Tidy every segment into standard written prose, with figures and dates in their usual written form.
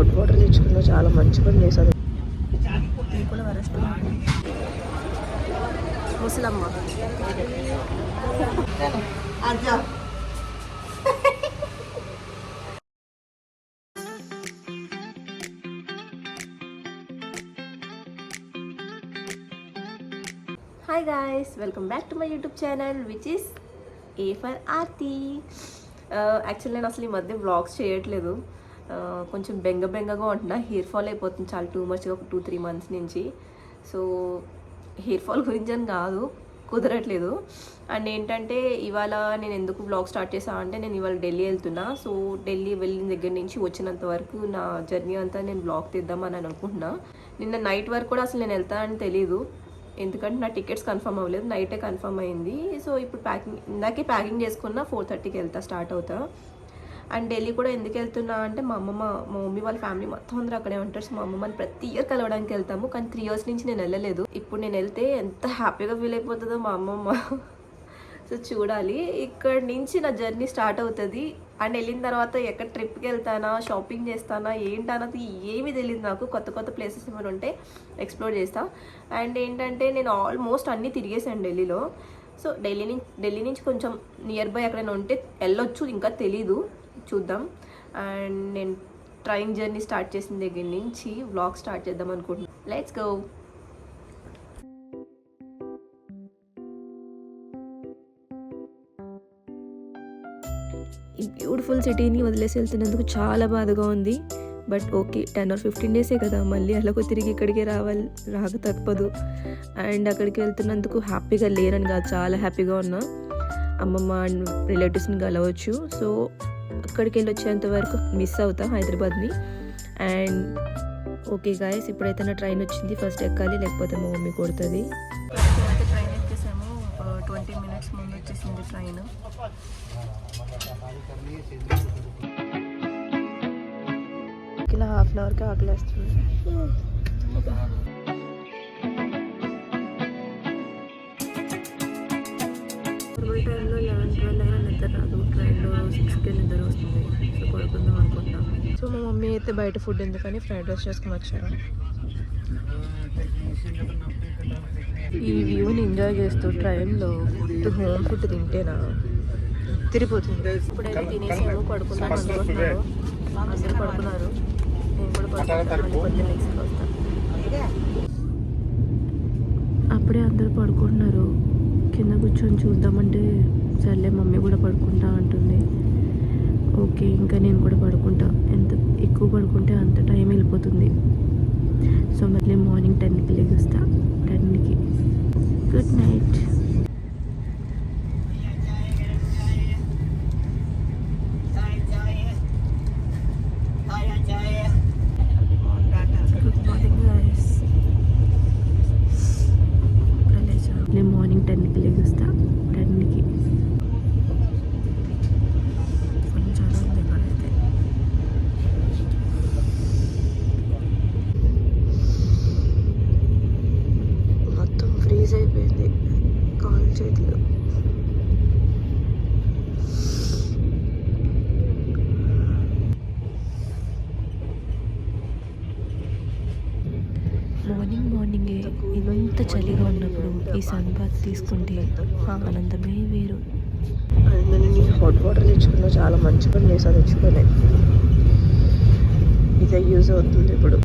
Hot water తెచ్చుకున్నా, చాలా మంచి పని చేశాను. టీ కూడా వరస్ట్ ముసలమ్మ. Hi guys, welcome back to my YouTube channel which is A for Aarti. Actually నేను అసలు ఈ మధ్య వ్లాగ్స్ చేయట్లేదు. కొంచెం బెంగగా ఉంటున్నా. హెయిర్ ఫాల్ అయిపోతుంది చాలా టూ మచ్గా, ఒక 2-3 months నుంచి. సో హెయిర్ ఫాల్ గురించి అని కాదు, కుదరట్లేదు. అండ్ ఏంటంటే ఇవాళ నేను ఎందుకు వ్లాగ్ స్టార్ట్ చేశాను అంటే, నేను ఇవాళ ఢిల్లీ వెళ్తున్నా. సో ఢిల్లీ వెళ్ళిన దగ్గర నుంచి వచ్చినంత వరకు నా జర్నీ అంతా నేను వ్లాగ్ తీద్దామని అనుకుంటున్నా. నిన్న నైట్ వరకు కూడా అసలు నేను వెళ్తానని తెలీదు, ఎందుకంటే నా టికెట్స్ కన్ఫర్మ్ అవ్వలేదు. నైటే కన్ఫర్మ్ అయింది. సో ఇప్పుడు ఇందాకే ప్యాకింగ్ చేసుకున్నా, 4:30కి వెళ్తా, స్టార్ట్ అవుతా. అండ్ ఢిల్లీ కూడా ఎందుకు వెళ్తున్నా అంటే, మా మమ్మీ వాళ్ళ ఫ్యామిలీ మొత్తం అందరూ అక్కడే ఉంటారు. సో మా అమ్మమ్మని ప్రతి ఇయర్ కలవడానికి వెళ్తాము, కానీ 3 years నుంచి నేను వెళ్ళలేదు. ఇప్పుడు నేను వెళ్తే ఎంత హ్యాపీగా ఫీల్ అయిపోతుందో మా అమ్మమ్మ. సో చూడాలి. ఇక్కడ నుంచి నా జర్నీ స్టార్ట్ అవుతుంది. అండ్ వెళ్ళిన తర్వాత ఎక్కడ ట్రిప్కి వెళ్తానా, షాపింగ్ చేస్తానా, ఏంటన్నది ఏమీ తెలియదు నాకు. కొత్త ప్లేసెస్ ఏమైనా ఉంటే ఎక్స్ప్లోర్ చేస్తా. అండ్ ఏంటంటే నేను ఆల్మోస్ట్ అన్నీ తిరిగేసాను ఢిల్లీలో. సో ఢిల్లీ నుంచి కొంచెం నియర్ బై ఎక్కడైనా ఉంటే వెళ్ళొచ్చు, ఇంకా తెలీదు, చూద్దాం. అండ్ నేను ట్రైన్ జర్నీ స్టార్ట్ చేసిన దగ్గర నుంచి వ్లాగ్ స్టార్ట్ చేద్దాం అనుకుంటున్నాను. Let's go. ఈ బ్యూటిఫుల్ సిటీని వదిలేసి వెళ్తున్నందుకు చాలా బాధగా ఉంది. బట్ ఓకే, 10 or 15 days కదా, మళ్ళీ అలాగో తిరిగి ఇక్కడికే రాక తప్పదు. అండ్ అక్కడికి వెళ్తున్నందుకు హ్యాపీగా లేనని కాదు, చాలా హ్యాపీగా ఉన్నా. అమ్మమ్మ అండ్ రిలేటివ్స్ని కలవచ్చు. సో అక్కడికి వెళ్ళి వచ్చేంత వరకు మిస్ అవుతా హైదరాబాద్ని. అండ్ ఓకే గాయస్, ఇప్పుడైతే నా ట్రైన్ వచ్చింది, ఫస్ట్ ఎక్కాలి, లేకపోతే మా మమ్మీ కొడుతుంది. ట్రైన్ ఎక్కేసాము, 20 minutes ముందు వచ్చేసింది ట్రైన్. ఇలా 1/2 hourకి ఆకలేస్తుంది. టైంలో 11-12 అయినా నిద్ర రాదు. ట్రైన్లో 6కి నిద్ర వస్తుంది. సో పడుకుందాం అనుకుంటాం. సో మా మమ్మీ అయితే బయట ఫుడ్ ఎందుకని ఫ్రైడ్ రైస్ చేసుకుని వచ్చాను. ఈ వ్యూని ఎంజాయ్ చేస్తూ ట్రైన్లో హోమ్ ఫుడ్ తింటేనా తిరిగిపోతుంది. ఇప్పుడైతే తినేసాము, పడుకున్నాను అనుకుంటున్నాను. అందరూ పడుకున్నారు, నేను కూడా పడుకుంటాను. అప్పుడే అందరూ పడుకుంటున్నారు. కింద కూర్చొని చూద్దామంటే సర్లే మమ్మీ కూడా పడుకుంటా అంటుంది. ఓకే, ఇంకా నేను కూడా పడుకుంటా. ఎంత ఎక్కువ పడుకుంటే అంత టైం వెళ్ళిపోతుంది. సో మళ్ళీ మార్నింగ్ 10కి లేగుస్తా. 10కి గుడ్ నైట్. నేను మార్నింగ్ 10కి లేగుస్తా. 10కి కొంచెం ఉంది ఇక్కడైతే. మొత్తం ఫ్రీజ్ అయిపోయింది కాలు చేతులు. మార్నింగే ఇంత చలిగా ఉన్నప్పుడు ఈ సన్ బాత్ తీసుకుంటే ఆనందమే వేరు. నేను హాట్ వాటర్ తెచ్చుకున్నా, చాలా మంచి పని చేశాను తెచ్చుకొని. ఇదే యూజ్ అవుతుంది ఇప్పుడు.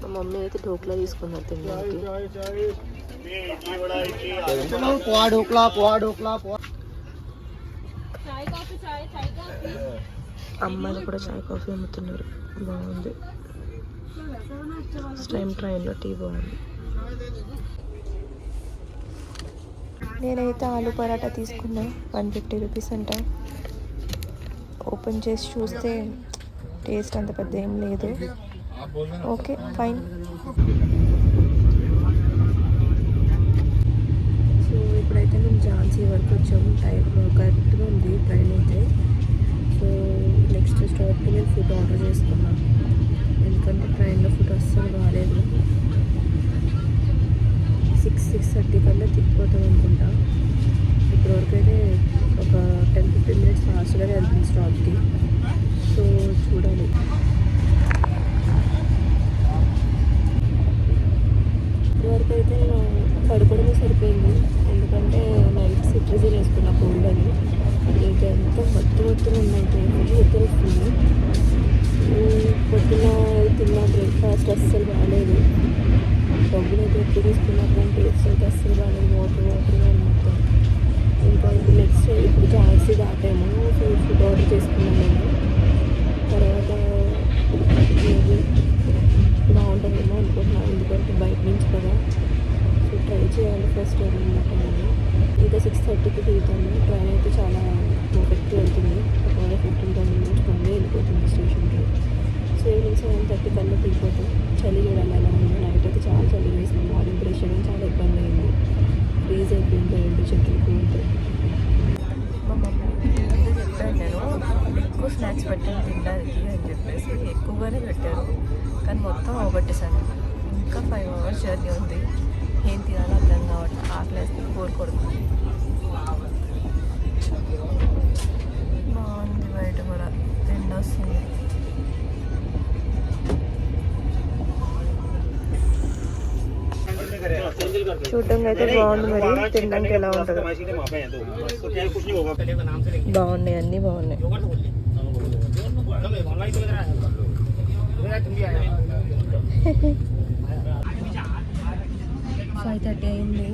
మా మమ్మీ అయితే ఢోక్లా తీసుకున్నారు తినడానికి. అమ్మాయిలు కూడా చాయ్ కాఫీ అమ్ముతున్నారు, బాగుంది. ఫస్ట్ టైం ట్రైన్లో టీ బాగుంది. నేనైతే ఆలు పరాటా తీసుకున్నా, 150 rupees అంట. ఓపెన్ చేసి చూస్తే టేస్ట్ అంత పెద్ద ఏం లేదు. Okay fine. సో ఇప్పుడైతే మేము ఝాన్సీ వరకు వచ్చాము. టైం కరెక్ట్గా ఉంది ట్రైన్ అయితే. సో నెక్స్ట్ స్టాప్కి నేను ఫుడ్ ఆర్డర్ చేసుకున్నాను, ఎందుకంటే ట్రైన్లో ఫుడ్ అస్సలు బాగాలేదు. 6-6:30 కల్లా తిప్పిపోతాం అనుకుంటా. ఇప్పటివరకు అయితే ఒక 10-15 minutes ఫాస్ట్గానే వెళ్తుంది స్టాప్కి. సో చూడాలి. వస్తుంది అయితే నిద్ర వస్తుంది. పొద్దున్న తిన్న బ్రేక్ఫాస్ట్ అస్సలు బాగాలేదు. డబ్బులు అయితే ఎక్కువ తీసుకున్నారు కానీ టేస్ట్ అయితే అస్సలు బాగాలేదు. వాటర్ మొత్తం. ఇంకా ఇప్పుడు నెక్స్ట్ ఇప్పుడు జాగ్సీ దాటాము. సో ఫుడ్ ఆర్డర్ చేసుకున్నాను నేను. తర్వాత బాగుంటుందేమో అనుకుంటున్నాను, ఎందుకంటే బయట నుంచి కదా. సో ట్రై చేయాలి ఫస్ట్ అనమాట. నేను ఇంకా 6:30కి దిగుతాను. ట్రైన్ అయితే చాలా పర్ఫెక్ట్గా వెళ్తుంది. ఒక 15-20 మినిట్స్ ముందే వెళ్ళిపోతుంది స్టేషన్కి. సో ఈవినింగ్ 7:30 కల్లా దిగిపోతాం. చలి చూడాలి ఎలా ఉంది. నైట్ అయితే చాలా చలి వేసింది. మార్నింగ్ బ్రష్ చేయడం చాలా ఇబ్బంది అయింది. ఫ్రీజ్ అయిపోయింది 2 చెట్లకి ఉంటే. మా మమ్మీకి ముందే చెప్పాను నేను, ఎక్కువ స్నాక్స్ పెట్టాను తినడానికి అని చెప్పేసి. ఎక్కువగానే పెట్టారు కానీ మొత్తం అవగొట్టేశాను. ఇంకా 5 hours జర్నీ ఉంది. ఏం తినాలో అర్థం కావట్లేదు. ఆకలేస్తే కోరుకోవడం. బాగుంది బయట కూడా, ఎండ వస్తుంది. చూడడానికి అయితే బాగుంది, మరి తినడానికి ఎలా ఉంటుంది. బాగున్నాయి, అన్నీ బాగున్నాయి. 5:30 అయింది.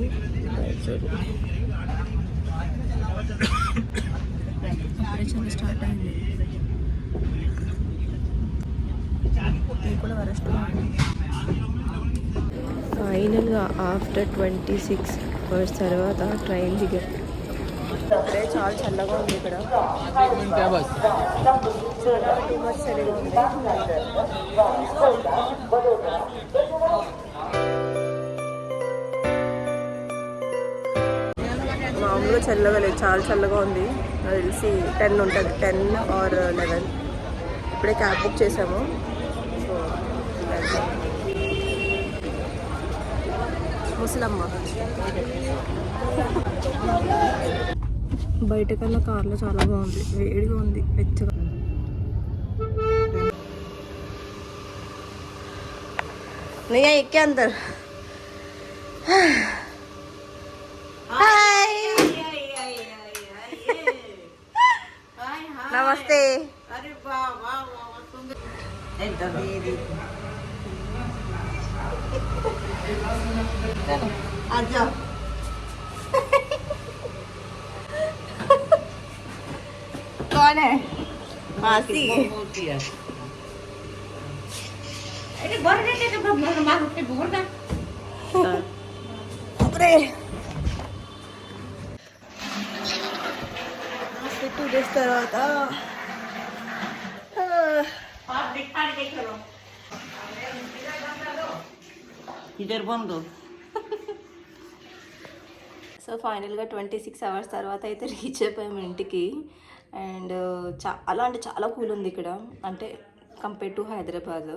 ఆపరేషన్ స్టార్ట్ అయింది. ఇది కూడా వరస్ట్. ఫైనల్గా ఆఫ్టర్ 26 hours తర్వాత ట్రైన్ దిగాం. అప్పుడే చాలా చల్లగా ఉంది ఇక్కడ. చాలా టూ మచ్ చలిగా ఉంది. మామూలుగా చల్లగా లేదు, చాలా చల్లగా ఉంది. నాకు తెలిసి 10 ఉంటుంది, 10 or 11. ఇప్పుడే క్యాబ్ బుక్ చేసాము. సో ముసలమ్మ బయట కన్నా కార్లో చాలా బాగుంది. వేడిగా ఉంది, వెచ్చగా. नहीं क्या अंदर. हाय नमस्ते. अरे वाह वाह वाह सुंदर. आजा. कौन है? मासी. अरे बोल रहे थे तो मार के बोल ना. अरे 2 days తర్వాత ఇద్దరు బంధు. సో ఫైనల్గా 26 hours తర్వాత అయితే రీచ్ అయిపోయాము ఇంటికి. అండ్ చాలా అంటే చాలా కూల్ ఉంది ఇక్కడ, అంటే కంపేర్ టు హైదరాబాద్.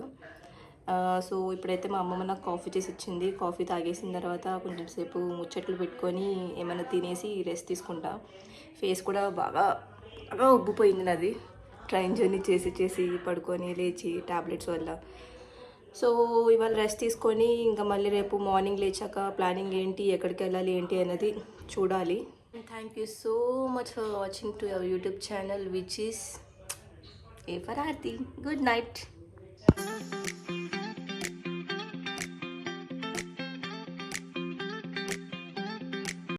సో ఇప్పుడైతే మా అమ్మమ్మ నాకు కాఫీ చేసి ఇచ్చింది. కాఫీ తాగేసిన తర్వాత కొంచెం సేపు ముచ్చట్లు పెట్టుకొని ఏమైనా తినేసి రెస్ట్ తీసుకుంటా. ఫేస్ కూడా బాగా బాగా ఉబ్బిపోయింది నాది, ట్రైన్ జర్నీ చేసి పడుకొని లేచి ట్యాబ్లెట్స్ వల్ల. సో ఇవాళ రెస్ట్ తీసుకొని ఇంకా మళ్ళీ రేపు మార్నింగ్ లేచాక ప్లానింగ్ ఏంటి, ఎక్కడికి వెళ్ళాలి ఏంటి అనేది చూడాలి. Thank you so much for watching to our YouTube channel which is A for Aarti. Good night.